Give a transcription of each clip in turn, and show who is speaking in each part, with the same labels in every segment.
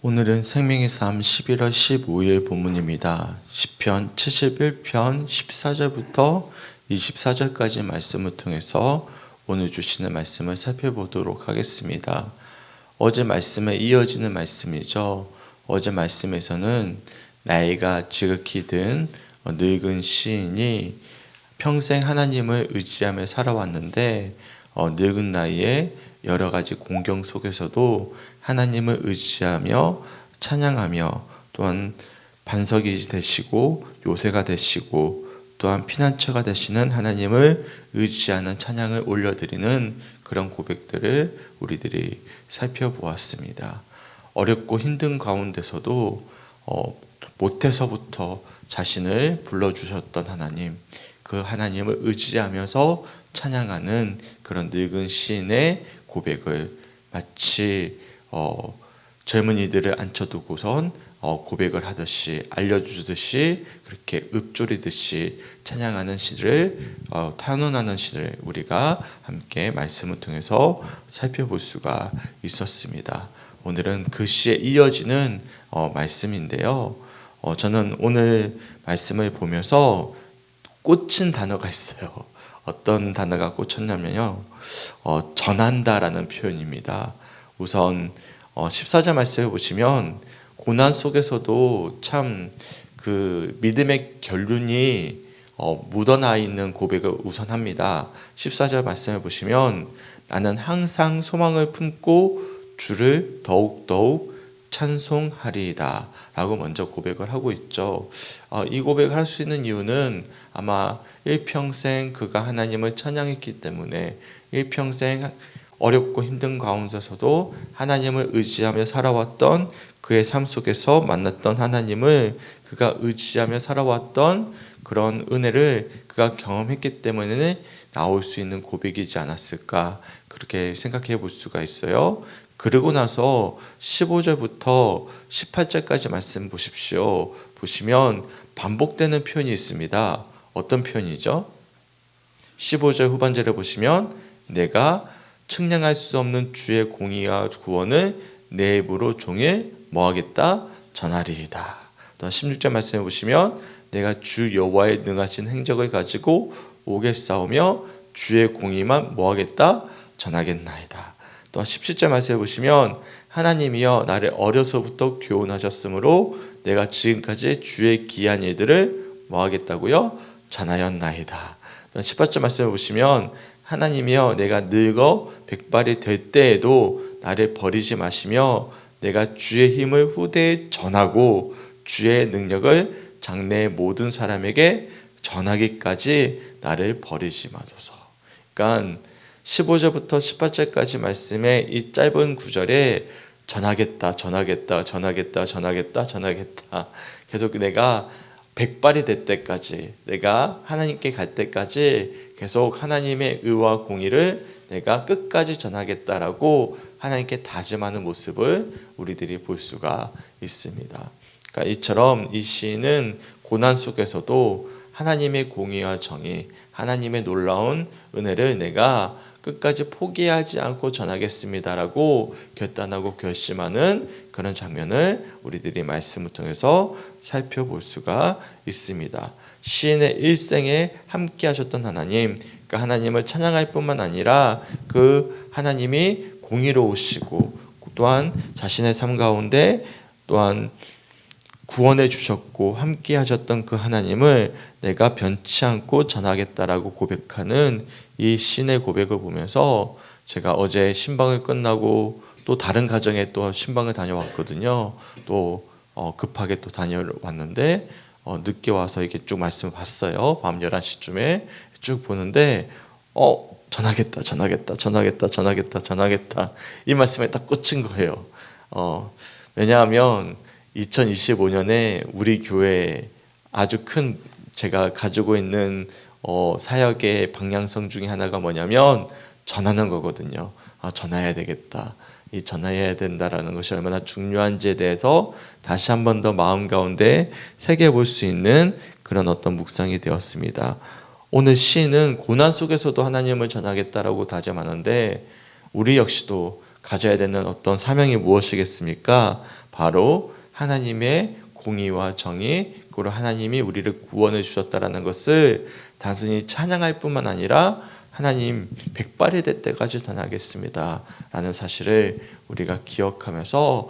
Speaker 1: 오늘은 생명의 삶 11월 15일 본문입니다. 시편 71편 14절부터 24절까지 말씀을 통해서 오늘 주시는 말씀을 살펴보도록 하겠습니다. 어제 말씀에 이어지는 말씀이죠. 어제 말씀에서는 나이가 지극히 든 늙은 시인이 평생 하나님을 의지하며 살아왔는데 늙은 나이에 여러 가지 공경 속에서도 하나님을 의지하며 찬양하며 또한 반석이 되시고 요새가 되시고 또한 피난처가 되시는 하나님을 의지하는 찬양을 올려드리는 그런 고백들을 우리들이 살펴보았습니다. 어렵고 힘든 가운데서도 못해서부터 자신을 불러주셨던 하나님, 그 하나님을 의지하면서 찬양하는 그런 늙은 시인의 고백을 마치 젊은이들을 앉혀두고선 고백을 하듯이 알려주듯이 그렇게 읊조리듯이 찬양하는 시를 탄원하는 시를 우리가 함께 말씀을 통해서 살펴볼 수가 있었습니다. 오늘은 그 시에 이어지는 말씀인데요. 저는 오늘 말씀을 보면서 꽂힌 단어가 있어요. 어떤 단어가 꽂혔냐면요. 전한다라는 표현입니다. 우선 14절 말씀을 보시면 고난 속에서도 참 그 믿음의 결론이 묻어나 있는 고백을 우선 합니다. 14절 말씀을 보시면 나는 항상 소망을 품고 주를 더욱더욱 찬송하리이다 라고 먼저 고백을 하고 있죠. 이 고백을 할 수 있는 이유는 아마 일평생 그가 하나님을 찬양했기 때문에 일평생 어렵고 힘든 가운데서도 하나님을 의지하며 살아왔던 그의 삶 속에서 만났던 하나님을 그가 의지하며 살아왔던 그런 은혜를 그가 경험했기 때문에 나올 수 있는 고백이지 않았을까 그렇게 생각해 볼 수가 있어요. 그러고 나서 15절부터 18절까지 말씀 보십시오. 보시면 반복되는 표현이 있습니다. 어떤 표현이죠? 15절 후반절에 보시면 내가 측량할 수 없는 주의 공의와 구원을 내 입으로 종일 뭐하겠다? 전하리이다. 또 16절 말씀해 보시면 내가 주 여호와의 능하신 행적을 가지고 오겠사오며 주의 공의만 뭐하겠다? 전하겠나이다. 또 17절 말씀해 보시면 하나님이여 나를 어려서부터 교훈하셨으므로 내가 지금까지 주의 기한 일들을 뭐하겠다고요? 전하였나이다. 또 18절 말씀해 보시면 하나님이여 내가 늙어 백발이 될 때에도 나를 버리지 마시며 내가 주의 힘을 후대에 전하고 주의 능력을 장래의 모든 사람에게 전하기까지 나를 버리지 마소서. 그러니까 15절부터 18절까지 말씀의 이 짧은 구절에 전하겠다, 전하겠다, 전하겠다, 전하겠다, 전하겠다. 계속 내가 백발이 될 때까지, 내가 하나님께 갈 때까지 계속 하나님의 의와 공의를 내가 끝까지 전하겠다라고 하나님께 다짐하는 모습을 우리들이 볼 수가 있습니다. 그러니까 이처럼 이 시인은 고난 속에서도 하나님의 공의와 정의, 하나님의 놀라운 은혜를 내가 끝까지 포기하지 않고 전하겠습니다라고 결단하고 결심하는 그런 장면을 우리들이 말씀을 통해서 살펴볼 수가 있습니다. 시인의 일생에 함께 하셨던 하나님, 그 하나님을 찬양할 뿐만 아니라 그 하나님이 공의로우시고 또한 자신의 삶 가운데 또한 구원해 주셨고 함께 하셨던 그 하나님을 내가 변치 않고 전하겠다라고 고백하는 이 신의 고백을 보면서 제가 어제 신방을 끝나고 또 다른 가정에 또 신방을 다녀왔거든요. 또 급하게 또 다녀왔는데 늦게 와서 이렇게 쭉 말씀을 봤어요. 밤 11시쯤에 쭉 보는데 전하겠다 전하겠다 전하겠다 전하겠다 전하겠다 이 말씀에 딱 꽂힌 거예요. 왜냐하면 2025년에 우리 교회 아주 큰 제가 가지고 있는 사역의 방향성 중에 하나가 뭐냐면 전하는 거거든요. 전해야 되겠다. 이 전해야 된다라는 것이 얼마나 중요한지에 대해서 다시 한 번 더 마음 가운데 새겨볼 수 있는 그런 어떤 묵상이 되었습니다. 오늘 시인은 고난 속에서도 하나님을 전하겠다라고 다짐하는데 우리 역시도 가져야 되는 어떤 사명이 무엇이겠습니까? 바로 하나님의 공의와 정의, 그리고 하나님이 우리를 구원해 주셨다라는 것을 단순히 찬양할 뿐만 아니라 하나님 백발이 될 때까지 전하겠습니다 라는 사실을 우리가 기억하면서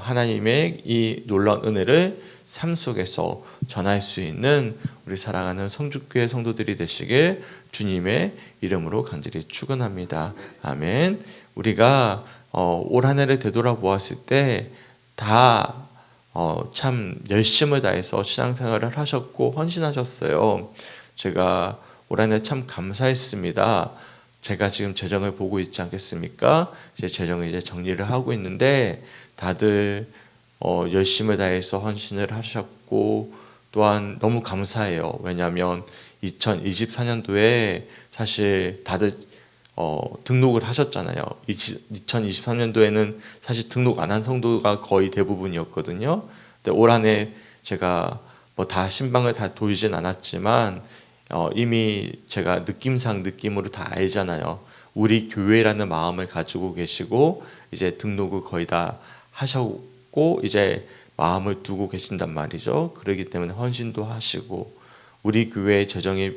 Speaker 1: 하나님의 이 놀라운 은혜를 삶 속에서 전할 수 있는 우리 사랑하는 성주교회 성도들이 되시길 주님의 이름으로 간절히 축원합니다. 아멘. 우리가 올 한 해를 되돌아보았을 때 다 참 열심을 다해서 신앙생활을 하셨고 헌신하셨어요. 제가 올 한 해 참 감사했습니다. 제가 지금 재정을 보고 있지 않겠습니까? 이제 재정을 이제 정리를 하고 있는데 다들 열심을 다해서 헌신을 하셨고 또한 너무 감사해요. 왜냐하면 2024년도에 사실 다들 등록을 하셨잖아요. 2023년도에는 사실 등록 안 한 성도가 거의 대부분이었거든요. 근데 올 한 해 제가 뭐 다 신방을 다 돌진 않았지만 이미 제가 느낌으로 다 알잖아요. 우리 교회라는 마음을 가지고 계시고 이제 등록을 거의 다 하셨고 이제 마음을 두고 계신단 말이죠. 그렇기 때문에 헌신도 하시고 우리 교회 재정이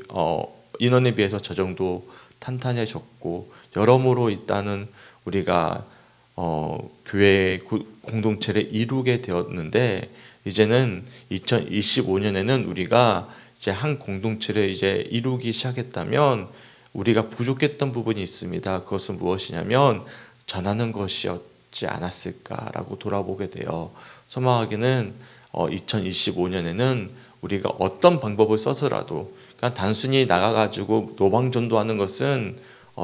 Speaker 1: 인원에 비해서 재정도 탄탄해졌고 여러모로 일단은 우리가 교회 공동체를 이루게 되었는데 이제는 2025년에는 우리가 이제 한 공동체를 이제 이루기 시작했다면 우리가 부족했던 부분이 있습니다. 그것은 무엇이냐면 전하는 것이었지 않았을까라고 돌아보게 돼요. 소망하기는 2025년에는 우리가 어떤 방법을 써서라도 그러니까 단순히 나가가지고 노방전도하는 것은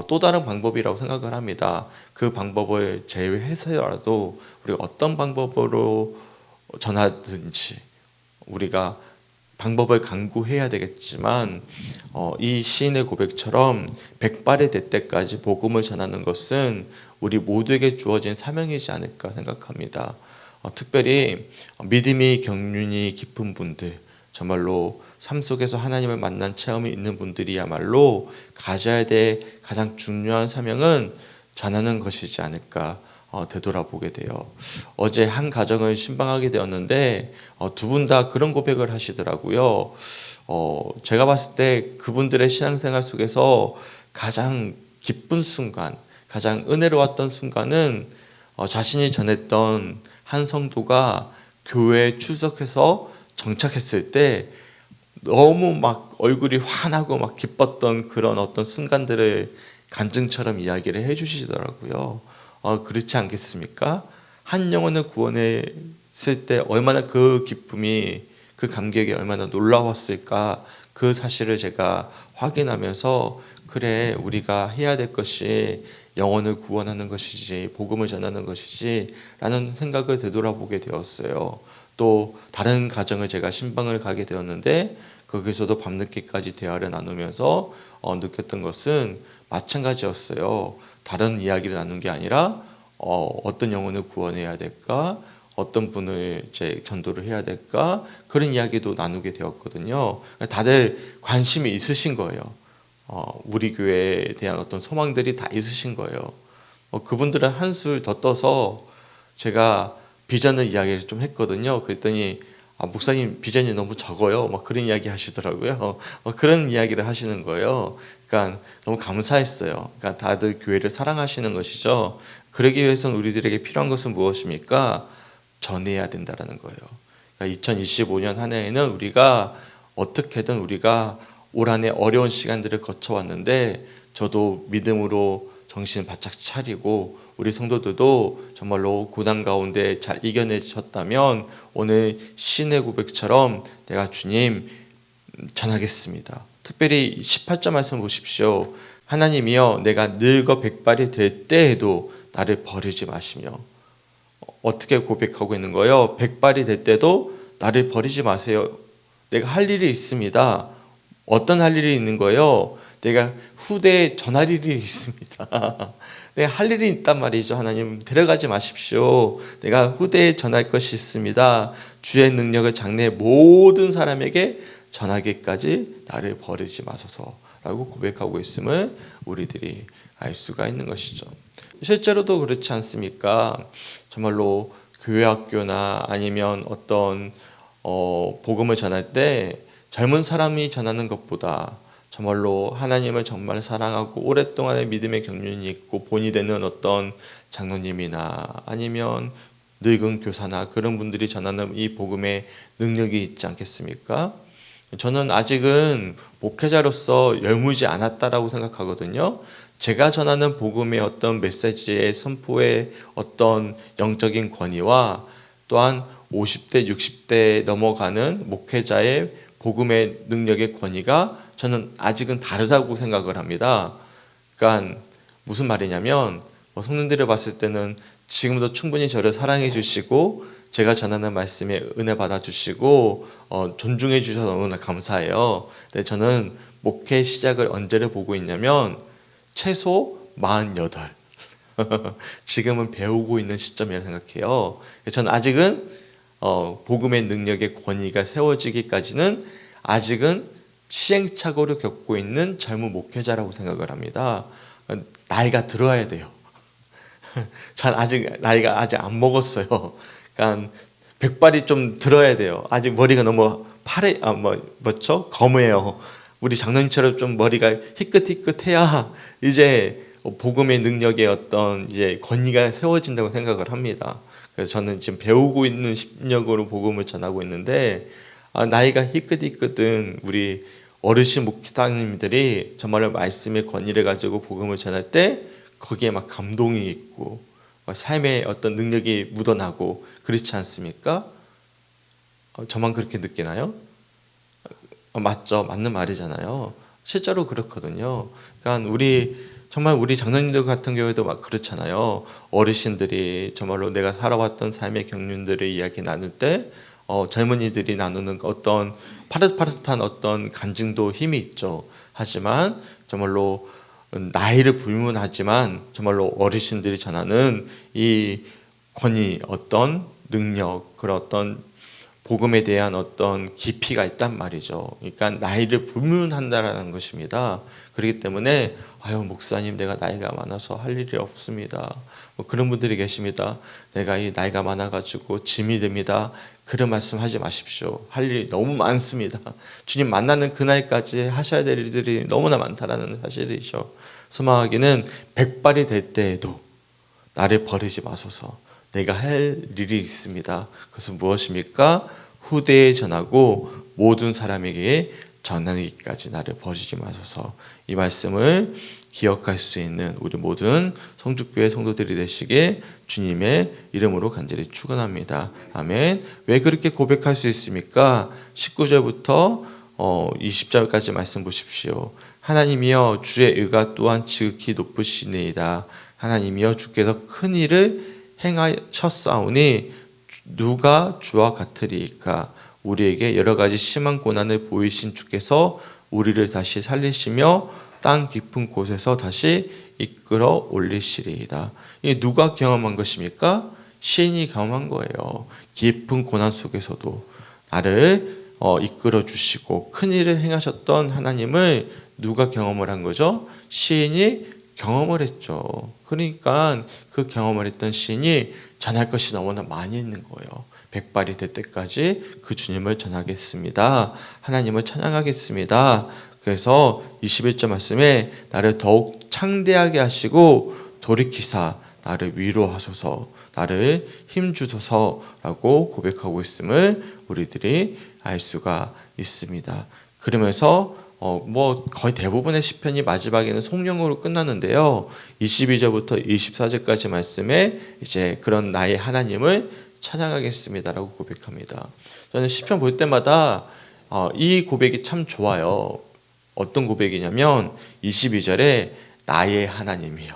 Speaker 1: 또 다른 방법이라고 생각을 합니다. 그 방법을 제외해서라도 우리가 어떤 방법으로 전하든지 우리가 방법을 강구해야 되겠지만 이 시인의 고백처럼 백발이 될 때까지 복음을 전하는 것은 우리 모두에게 주어진 사명이지 않을까 생각합니다. 특별히 믿음이 경륜이 깊은 분들 정말로 삶 속에서 하나님을 만난 체험이 있는 분들이야말로 가져야 될 가장 중요한 사명은 전하는 것이지 않을까 되돌아보게 돼요. 어제 한 가정을 신방하게 되었는데 두 분 다 그런 고백을 하시더라고요. 제가 봤을 때 그분들의 신앙생활 속에서 가장 기쁜 순간, 가장 은혜로웠던 순간은 자신이 전했던 한 성도가 교회에 출석해서 정착했을 때 너무 막 얼굴이 환하고 막 기뻤던 그런 어떤 순간들을 간증처럼 이야기를 해주시더라고요. 그렇지 않겠습니까? 한 영혼을 구원했을 때 얼마나 그 기쁨이 그 감격이 얼마나 놀라웠을까 그 사실을 제가 확인하면서 그래 우리가 해야 될 것이 영혼을 구원하는 것이지 복음을 전하는 것이지 라는 생각을 되돌아보게 되었어요. 또 다른 가정을 제가 신방을 가게 되었는데 거기서도 밤늦게까지 대화를 나누면서 느꼈던 것은 마찬가지였어요. 다른 이야기를 나눈 게 아니라 어떤 영혼을 구원해야 될까, 어떤 분을 이제 전도를 해야 될까 그런 이야기도 나누게 되었거든요. 다들 관심이 있으신 거예요. 우리 교회에 대한 어떤 소망들이 다 있으신 거예요. 그분들은 한술 더 떠서 제가 비전을 이야기를 좀 했거든요. 그랬더니 목사님 비전이 너무 적어요. 막 그런 이야기 하시더라고요. 그런 이야기를 하시는 거예요. 그러니까 너무 감사했어요. 그러니까 다들 교회를 사랑하시는 것이죠. 그러기 위해서는 우리들에게 필요한 것은 무엇입니까? 전해야 된다라는 거예요. 그러니까 2025년 한 해에는 우리가 어떻게든 우리가 올 한 해 어려운 시간들을 거쳐왔는데 저도 믿음으로 정신 바짝 차리고 우리 성도들도 정말로 고난 가운데 잘 이겨내셨다면 오늘 신의 고백처럼 내가 주님 전하겠습니다. 특별히 18절 말씀 보십시오. 하나님이여 내가 늙어 백발이 될 때에도 나를 버리지 마시며 어떻게 고백하고 있는 거예요? 백발이 될 때도 나를 버리지 마세요. 내가 할 일이 있습니다. 어떤 할 일이 있는 거예요? 내가 후대에 전할 일이 있습니다. 내가 할 일이 있단 말이죠. 하나님 데려가지 마십시오. 내가 후대에 전할 것이 있습니다. 주의 능력을 장래의 모든 사람에게 전하기까지 나를 버리지 마소서 라고 고백하고 있음을 우리들이 알 수가 있는 것이죠. 실제로도 그렇지 않습니까? 정말로 교회 학교나 아니면 어떤 복음을 전할 때 젊은 사람이 전하는 것보다 정말로 하나님을 정말 사랑하고 오랫동안의 믿음의 경륜이 있고 본이 되는 어떤 장로님이나 아니면 늙은 교사나 그런 분들이 전하는 이 복음의 능력이 있지 않겠습니까? 저는 아직은 목회자로서 열무지 않았다라고 생각하거든요. 제가 전하는 복음의 어떤 메시지의 선포의 어떤 영적인 권위와 또한 50대, 60대 넘어가는 목회자의 복음의 능력의 권위가 저는 아직은 다르다고 생각을 합니다. 그러니까 무슨 말이냐면 성도들을 봤을 때는 지금도 충분히 저를 사랑해 주시고 제가 전하는 말씀에 은혜 받아 주시고 존중해 주셔서 너무나 감사해요. 근데 저는 목회 시작을 언제를 보고 있냐면 최소 48 지금은 배우고 있는 시점이라고 생각해요. 저는 아직은 복음의 능력의 권위가 세워지기까지는 아직은 시행착오를 겪고 있는 젊은 목회자라고 생각을 합니다. 나이가 들어야 돼요. 전 아직 나이가 아직 안 먹었어요. 그러니까 백발이 좀 들어야 돼요. 아직 머리가 너무 파래 뭐죠? 검해요. 우리 장로님처럼 좀 머리가 희끗희끗해야 이제 복음의 능력의 어떤 이제 권위가 세워진다고 생각을 합니다. 그래서 저는 지금 배우고 있는 심력으로 복음을 전하고 있는데 나이가 희끗희끗은 우리 어르신 목회자님들이 정말로 말씀의 권위를 가지고 복음을 전할 때 거기에 막 감동이 있고 삶의 어떤 능력이 묻어나고 그렇지 않습니까? 저만 그렇게 느끼나요? 맞죠. 맞는 말이잖아요. 실제로 그렇거든요. 그러니까 정말 우리 장로님들 같은 경우에도 막 그렇잖아요. 어르신들이 정말로 내가 살아왔던 삶의 경륜들을 이야기 나눌 때 젊은이들이 나누는 어떤 파릇파릇한 어떤 간증도 힘이 있죠. 하지만 정말로 나이를 불문하지만 정말로 어르신들이 전하는 이 권위, 어떤 능력, 그런 어떤 복음에 대한 어떤 깊이가 있단 말이죠. 그러니까 나이를 불문한다라는 것입니다. 그렇기 때문에 목사님 내가 나이가 많아서 할 일이 없습니다. 그런 분들이 계십니다. 내가 이 나이가 많아가지고 짐이 됩니다. 그런 말씀하지 마십시오. 할 일이 너무 많습니다. 주님 만나는 그날까지 하셔야 될 일들이 너무나 많다라는 사실이죠. 소망하기는 백발이 될 때에도 나를 버리지 마소서. 내가 할 일이 있습니다. 그것은 무엇입니까? 후대에 전하고 모든 사람에게 전하기까지 나를 버리지 마소서. 이 말씀을 기억할 수 있는 우리 모든 성죽교회 성도들이 되시게 주님의 이름으로 간절히 축원합니다. 아멘. 왜 그렇게 고백할 수 있습니까? 19절부터 20절까지 말씀 보십시오. 하나님이여 주의 의가 또한 지극히 높으시니이다. 하나님이여 주께서 큰 일을 행하셨사오니 누가 주와 같으리이까. 우리에게 여러 가지 심한 고난을 보이신 주께서 우리를 다시 살리시며 땅 깊은 곳에서 다시 이끌어 올리시리이다. 이게 누가 경험한 것입니까? 시인이 경험한 거예요. 깊은 고난 속에서도 나를 이끌어 주시고 큰 일을 행하셨던 하나님을 누가 경험을 한 거죠? 시인이 경험을 했죠. 그러니까 그 경험을 했던 시인이 전할 것이 너무나 많이 있는 거예요. 백발이 될 때까지 그 주님을 전하겠습니다. 하나님을 찬양하겠습니다. 그래서 21절 말씀에 나를 더욱 창대하게 하시고 돌이키사 나를 위로하소서, 나를 힘주소서라고 고백하고 있음을 우리들이 알 수가 있습니다. 그러면서 거의 대부분의 시편이 마지막에는 성령으로 끝나는데요. 22절부터 24절까지 말씀에 이제 그런 나의 하나님을 찬양하겠습니다라고 고백합니다. 저는 시편 볼 때마다 이 고백이 참 좋아요. 어떤 고백이냐면 22절에 나의 하나님이요.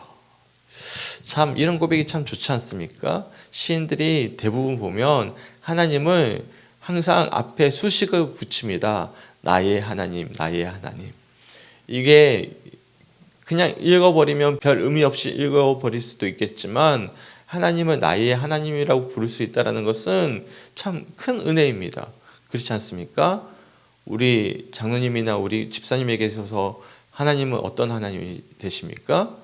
Speaker 1: 참 이런 고백이 참 좋지 않습니까? 시인들이 대부분 보면 하나님을 항상 앞에 수식을 붙입니다. 나의 하나님, 나의 하나님. 이게 그냥 읽어버리면 별 의미 없이 읽어버릴 수도 있겠지만 하나님을 나의 하나님이라고 부를 수 있다는 것은 참 큰 은혜입니다. 그렇지 않습니까? 우리 장로님이나 우리 집사님에게 있어서 하나님은 어떤 하나님이 되십니까?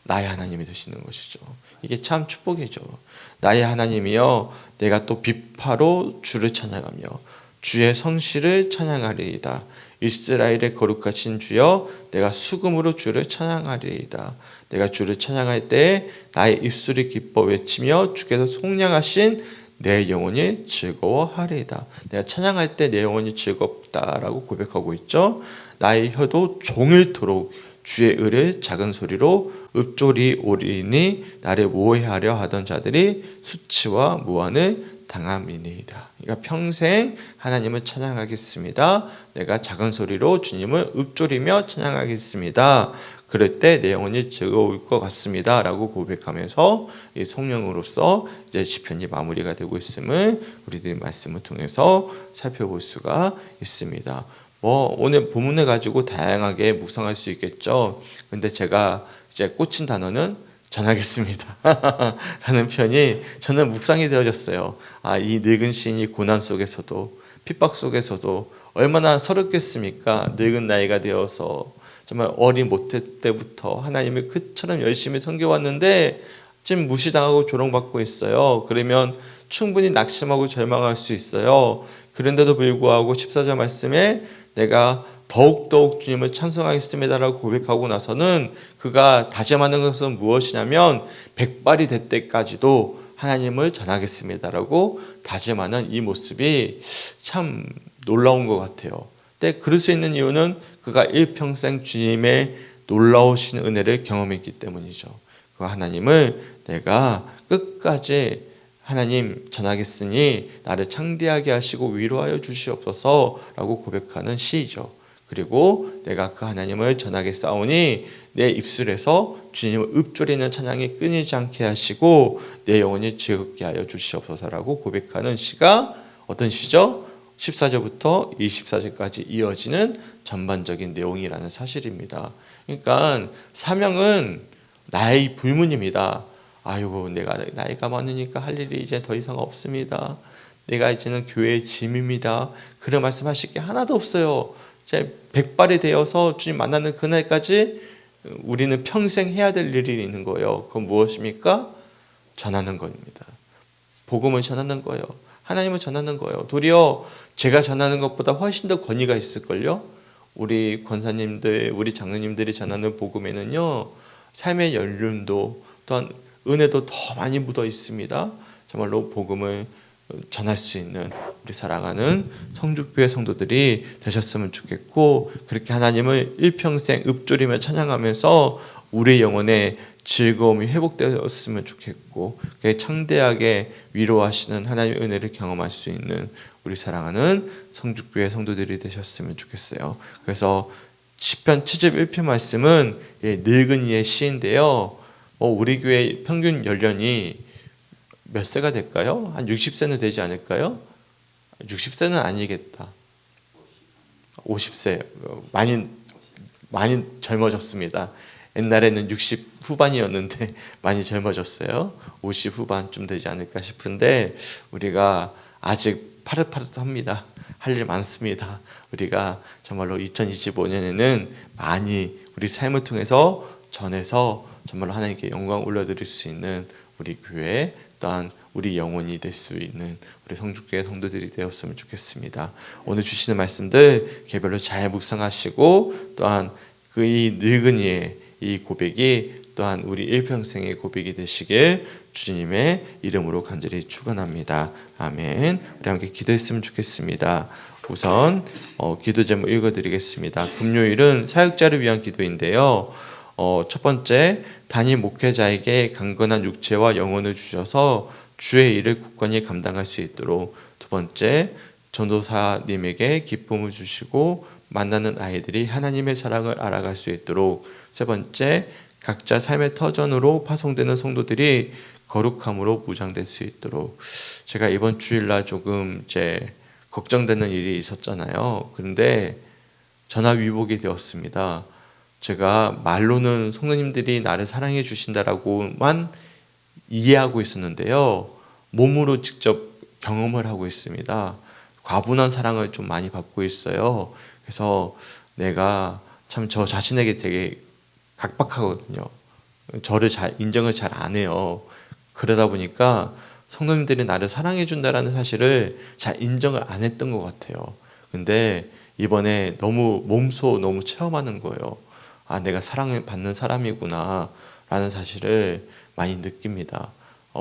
Speaker 1: 나의 하나님이 되시는 것이죠. 이게 참 축복이죠. 나의 하나님이여, 내가 또 비파로 주를 찬양하며 주의 성실을 찬양하리이다. 이스라엘의 거룩하신 주여, 내가 수금으로 주를 찬양하리이다. 내가 주를 찬양할 때에 나의 입술이 기뻐 외치며 주께서 속량하신 내 영혼이 즐거워하리이다. 내가 찬양할 때 내 영혼이 즐겁다라고 고백하고 있죠. 나의 혀도 종일토록 주의 의를 작은 소리로 읊조리 오리니 나를 모해하려 하던 자들이 수치와 무한을 당함이니이다. 그러니까 평생 하나님을 찬양하겠습니다. 내가 작은 소리로 주님을 읊조리며 찬양하겠습니다. 그럴 때 내 영혼이 즐거울 것 같습니다. 라고 고백하면서 이 성령으로서 이제 시편이 마무리가 되고 있음을 우리들이 말씀을 통해서 살펴볼 수가 있습니다. 오늘 본문을 가지고 다양하게 묵상할 수 있겠죠. 근데 제가 이제 꽂힌 단어는 전하겠습니다. 라는 편이 저는 묵상이 되어졌어요. 이 늙은 시인이 고난 속에서도, 핍박 속에서도 얼마나 서럽겠습니까? 늙은 나이가 되어서 정말 어린 모태 때부터 하나님을 그처럼 열심히 섬겨왔는데 지금 무시당하고 조롱받고 있어요. 그러면 충분히 낙심하고 절망할 수 있어요. 그런데도 불구하고 14절 말씀에 내가 더욱더욱 주님을 찬송하겠습니다라고 고백하고 나서는 그가 다짐하는 것은 무엇이냐면 백발이 될 때까지도 하나님을 전하겠습니다라고 다짐하는 이 모습이 참 놀라운 것 같아요. 근데 그럴 수 있는 이유는 그가 일평생 주님의 놀라우신 은혜를 경험했기 때문이죠. 그 하나님을 내가 끝까지 하나님 전하겠으니 나를 창대하게 하시고 위로하여 주시옵소서라고 고백하는 시이죠. 그리고 내가 그 하나님을 전하겠사오니 내 입술에서 주님을 읊조리는 찬양이 끊이지 않게 하시고 내 영혼이 즐겁게 하여 주시옵소서라고 고백하는 시가 어떤 시죠? 14절부터 24절까지 이어지는 전반적인 내용이라는 사실입니다. 그러니까 사명은 나의 불문입니다. 아이고, 내가 나이가 많으니까 할 일이 이제 더 이상 없습니다. 내가 이제는 교회의 짐입니다. 그런 말씀하실 게 하나도 없어요. 이제 백발이 되어서 주님 만나는 그날까지 우리는 평생 해야 될 일이 있는 거예요. 그건 무엇입니까? 전하는 겁니다. 복음을 전하는 거예요. 하나님을 전하는 거예요. 도리어 제가 전하는 것보다 훨씬 더 권위가 있을걸요. 우리 권사님들, 우리 장로님들이 전하는 복음에는요, 삶의 연륜도 또한 은혜도 더 많이 묻어 있습니다. 정말로 복음을 전할 수 있는 우리 사랑하는 성주교회 성도들이 되셨으면 좋겠고, 그렇게 하나님을 일평생 읊조리며 찬양하면서 우리의 영혼에 즐거움이 회복되었으면 좋겠고, 창대하게 위로하시는 하나님의 은혜를 경험할 수 있는 우리 사랑하는 성주교회 성도들이 되셨으면 좋겠어요. 그래서 시편 71편 말씀은 늙은이의 시인데요. 우리 교회 평균 연령이 몇 세가 될까요? 한 60세는 되지 않을까요? 60세는 아니겠다. 50세. 많이 젊어졌습니다. 옛날에는 60 후반이었는데 많이 젊어졌어요. 50 후반쯤 되지 않을까 싶은데 우리가 아직 파릇파릇합니다. 할 일 많습니다. 우리가 정말로 2025년에는 많이 우리 삶을 통해서 전해서 정말로 하나님께 영광 올려드릴 수 있는 우리 교회 또한 우리 영혼이 될 수 있는 우리 성주교회 성도들이 되었으면 좋겠습니다. 오늘 주시는 말씀들 개별로 잘 묵상하시고 또한 그 이 늙은이의 이 고백이 또한 우리 일평생의 고백이 되시길 주님의 이름으로 간절히 축원합니다. 아멘. 우리 함께 기도했으면 좋겠습니다. 우선 기도 제목 읽어드리겠습니다. 금요일은 사역자를 위한 기도인데요. 첫 번째, 단임 목회자에게 강건한 육체와 영혼을 주셔서 주의 일을 굳건히 감당할 수 있도록. 두 번째, 전도사님에게 기쁨을 주시고 만나는 아이들이 하나님의 사랑을 알아갈 수 있도록. 세 번째, 각자 삶의 터전으로 파송되는 성도들이 거룩함으로 무장될 수 있도록. 제가 이번 주일날 조금 걱정되는 일이 있었잖아요. 그런데 전화위복이 되었습니다. 제가 말로는 성도님들이 나를 사랑해 주신다라고만 이해하고 있었는데요, 몸으로 직접 경험을 하고 있습니다. 과분한 사랑을 좀 많이 받고 있어요. 그래서 내가 참 저 자신에게 되게 각박하거든요. 저를 잘 인정을 잘 안 해요. 그러다 보니까 성도님들이 나를 사랑해 준다라는 사실을 잘 인정을 안 했던 것 같아요. 근데 이번에 너무 몸소 너무 체험하는 거예요. 아, 내가 사랑을 받는 사람이구나 라는 사실을 많이 느낍니다.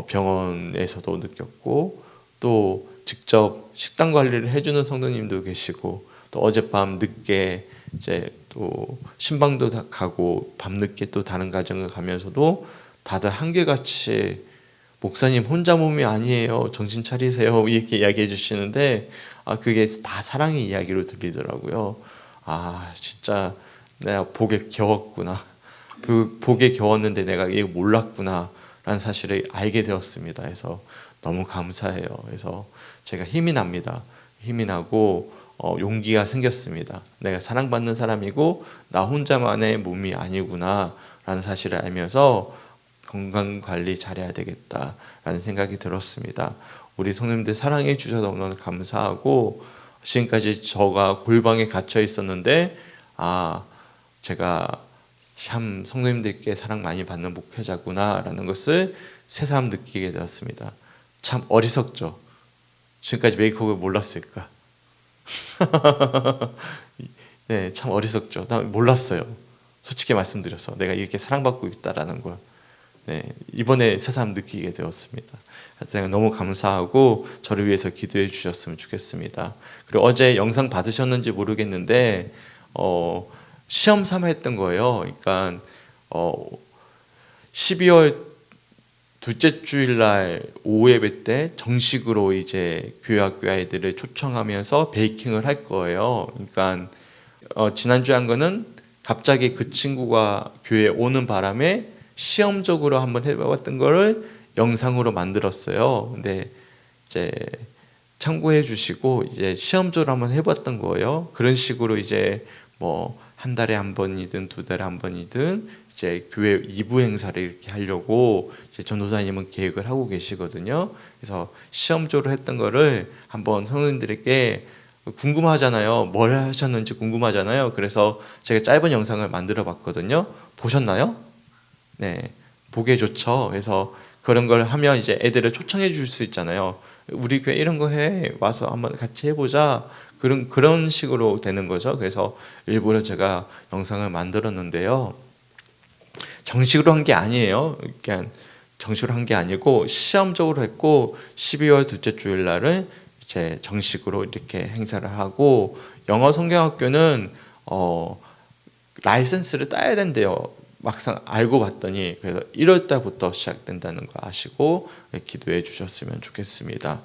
Speaker 1: 병원에서도 느꼈고, 또 직접 식단 관리를 해주는 성도님도 계시고, 또 어젯밤 늦게 이제 또 신방도 가고 밤늦게 또 다른 가정을 가면서도 다들 한결같이 목사님 혼자 몸이 아니에요, 정신 차리세요, 이렇게 이야기해 주시는데, 그게 다 사랑의 이야기로 들리더라고요. 진짜 내가 복에 겨웠구나, 그 복에 겨웠는데 내가 이게 몰랐구나 라는 사실을 알게 되었습니다. 그래서 너무 감사해요. 그래서 제가 힘이 납니다. 힘이 나고 용기가 생겼습니다. 내가 사랑받는 사람이고 나 혼자만의 몸이 아니구나 라는 사실을 알면서 건강관리 잘해야 되겠다라는 생각이 들었습니다. 우리 성도님들 사랑해 주셔서 너무 감사하고, 지금까지 저가 골방에 갇혀 있었는데 제가 참 성도님들께 사랑 많이 받는 목회자구나라는 것을 새삼 느끼게 되었습니다. 참 어리석죠. 지금까지 메이크업을 몰랐을까? 네, 참 어리석죠. 나 몰랐어요. 솔직히 말씀드려서 내가 이렇게 사랑받고 있다라는 걸. 네, 이번에 새삼 느끼게 되었습니다. 제가 너무 감사하고 저를 위해서 기도해 주셨으면 좋겠습니다. 그리고 어제 영상 받으셨는지 모르겠는데 시험 삼아 했던 거예요. 그러니까 12월 둘째 주일날 오후 예배 때 정식으로 이제 교회 학교 아이들을 초청하면서 베이킹을 할 거예요. 그러니까 지난주에 한 거는 갑자기 그 친구가 교회에 오는 바람에 시험적으로 한번 해봤던 거를 영상으로 만들었어요. 근데 이제 참고해 주시고 이제 시험적으로 한번 해봤던 거예요. 그런 식으로 이제 뭐 한 달에 한 번이든 두 달에 한 번이든 이제 교회 2부 행사를 이렇게 하려고 이제 전도사님은 계획을 하고 계시거든요. 그래서 시험적으로 했던 거를 한번 성도님들에게 궁금하잖아요. 뭘 하셨는지 궁금하잖아요. 그래서 제가 짧은 영상을 만들어 봤거든요. 보셨나요? 네, 보기에 좋죠. 그래서 그런 걸 하면 이제 애들을 초청해 줄 수 있잖아요. 우리 교회 이런 거 해, 와서 한번 같이 해보자. 그런 식으로 되는 거죠. 그래서 일부러 제가 영상을 만들었는데요. 정식으로 한 게 아니에요. 그냥 정식으로 한 게 아니고 시험적으로 했고, 12월 둘째 주일 날은 이제 정식으로 이렇게 행사를 하고, 영어 성경학교는 라이센스를 따야 된대요. 막상 알고 봤더니. 그래서 1월 달부터 시작된다는 거 아시고 기도해 주셨으면 좋겠습니다.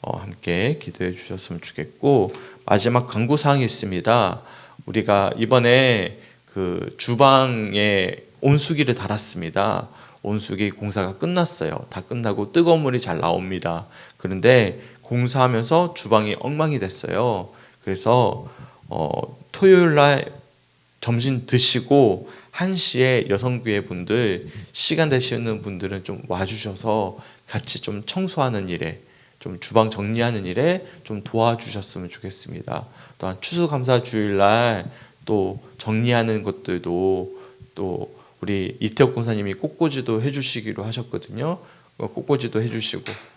Speaker 1: 함께 기도해 주셨으면 좋겠고, 마지막 광고 사항이 있습니다. 우리가 이번에 그 주방에 온수기를 달았습니다. 온수기 공사가 끝났어요. 다 끝나고 뜨거운 물이 잘 나옵니다. 그런데 공사하면서 주방이 엉망이 됐어요. 그래서 토요일 날 점심 드시고 1시에 여성교회 분들 시간 되시는 분들은 좀 와주셔서 같이 좀 청소하는 일에, 좀 주방 정리하는 일에 좀 도와주셨으면 좋겠습니다. 또한 추수감사 주일날 또 정리하는 것들도 또 우리 이태옥 권사님이 꽃꽂이도 해주시기로 하셨거든요. 꽃꽂이도 해주시고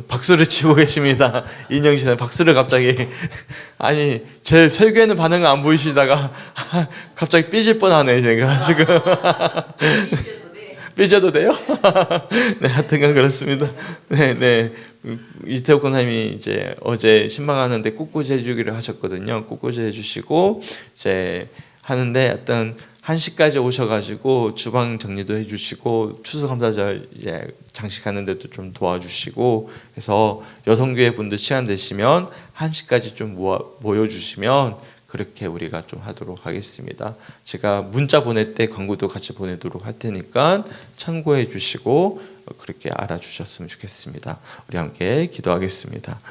Speaker 1: 박수를 치고 계십니다. 인영 씨는 박수를 갑자기 아니 제 설교에는 반응을 안 보이시다가 갑자기 삐질 뻔하네 제가 지금. 삐져도 돼요? 네, 하여튼간 그렇습니다. 네. 이태옥 권사님이 이제 어제 신방하는데 꽃꽂이 해주기로 하셨거든요. 꽃꽂이 해주시고 이제 하는데 어떤 1시까지 오셔가지고 주방 정리도 해주시고 추수감사절 장식하는 데도 좀 도와주시고, 그래서 여성교회 분들 시간 되시면 1시까지 좀 모여주시면 그렇게 우리가 좀 하도록 하겠습니다. 제가 문자 보낼 때 광고도 같이 보내도록 할 테니까 참고해 주시고 그렇게 알아주셨으면 좋겠습니다. 우리 함께 기도하겠습니다.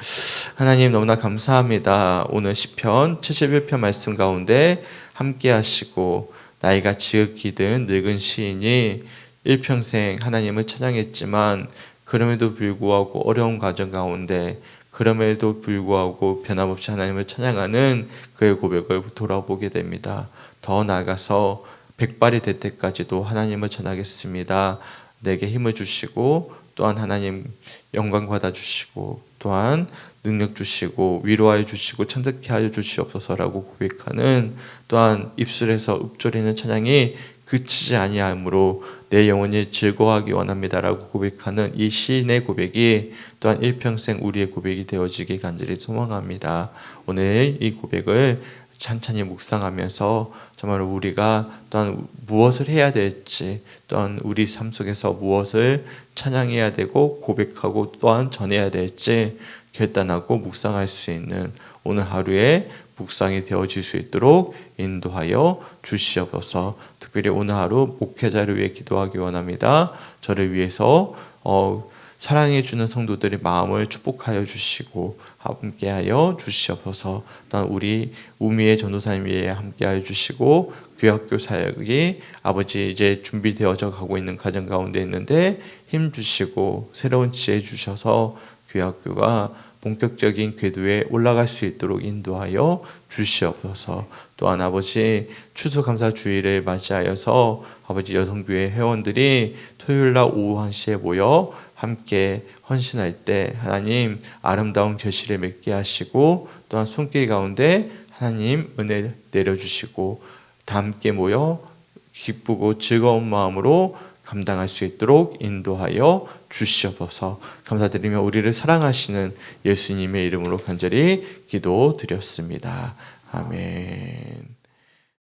Speaker 1: 하나님 너무나 감사합니다. 오늘 시편 71편 말씀 가운데 함께 하시고, 나이가 지극히 든 늙은 시인이 일평생 하나님을 찬양했지만 그럼에도 불구하고 어려운 과정 가운데 그럼에도 불구하고 변함없이 하나님을 찬양하는 그의 고백을 돌아보게 됩니다. 더 나아가서 백발이 될 때까지도 하나님을 전하겠습니다. 내게 힘을 주시고 또한 하나님 영광 받아주시고 또한 능력 주시고 위로하여 주시고 천득케 하여 주시옵소서라고 고백하는, 또한 입술에서 읊조리는 찬양이 그치지 아니하므로 내 영혼이 즐거워하기 원합니다라고 고백하는 이 시인의 고백이 또한 일평생 우리의 고백이 되어지기 간절히 소망합니다. 오늘 이 고백을 찬찬히 묵상하면서 정말 우리가 또한 무엇을 해야 될지, 또한 우리 삶 속에서 무엇을 찬양해야 되고 고백하고 또한 전해야 될지 결단하고 묵상할 수 있는 오늘 하루의 묵상이 되어질 수 있도록 인도하여 주시옵소서. 특별히 오늘 하루 목회자를 위해 기도하기 원합니다. 저를 위해서 사랑해 주는 성도들의 마음을 축복하여 주시고 함께하여 주시옵소서. 또한 우리 우미의 전도사님 위에 함께하여 주시고 교학교 사역이 아버지 이제 준비되어져 가고 있는 과정 가운데 있는데 힘 주시고 새로운 지혜 주셔서 교학교가 본격적인 궤도에 올라갈 수 있도록 인도하여 주시옵소서. 또한 아버지 추수감사 주일을 맞이하여서 아버지 여성교회 회원들이 토요일날 오후 1시에 모여 함께 헌신할 때 하나님 아름다운 결실을 맺게 하시고 또한 손길 가운데 하나님 은혜 내려주시고 다 함께 모여 기쁘고 즐거운 마음으로 감당할 수 있도록 인도하여 주시옵소서. 감사드리며 우리를 사랑하시는 예수님의 이름으로 간절히 기도드렸습니다. 아멘.